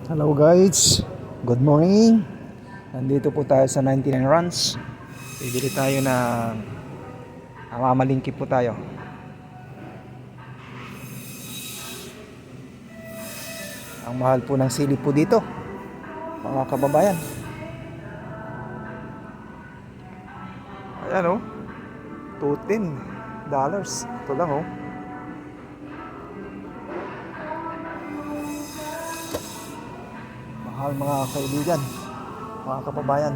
Hello guys, good morning. Nandito po tayo sa 99 Runs. Bibili tayo ng mamalingki po tayo. Ang mahal po ng sili po dito, mga kababayan. Ayan oh, $210. Ito lang oh. Mahal mga kaibigan, mga kababayan.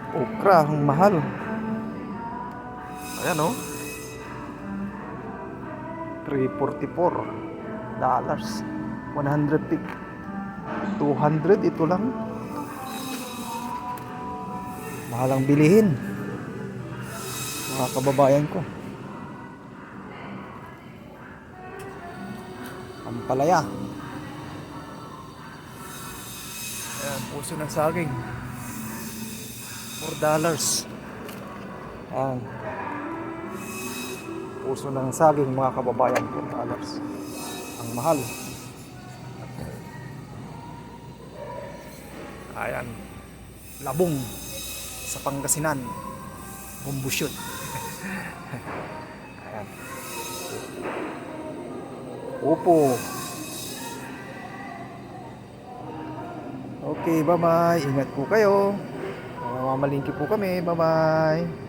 Okra, ang mahal. Ayan oh, $344. 100 pick 200, ito lang. Mahal ang bilihin, mga kababayan ko. Ampalaya. Ayan, puso ng saging, $4. Ayan, puso ng saging mga kababayan, $4. Ang mahal. Ayan, labong sa Pangasinan, bumbusyon. Ayan, upo. Okay, bye bye, ingat po kayo. Mamalingki po kami, bye bye.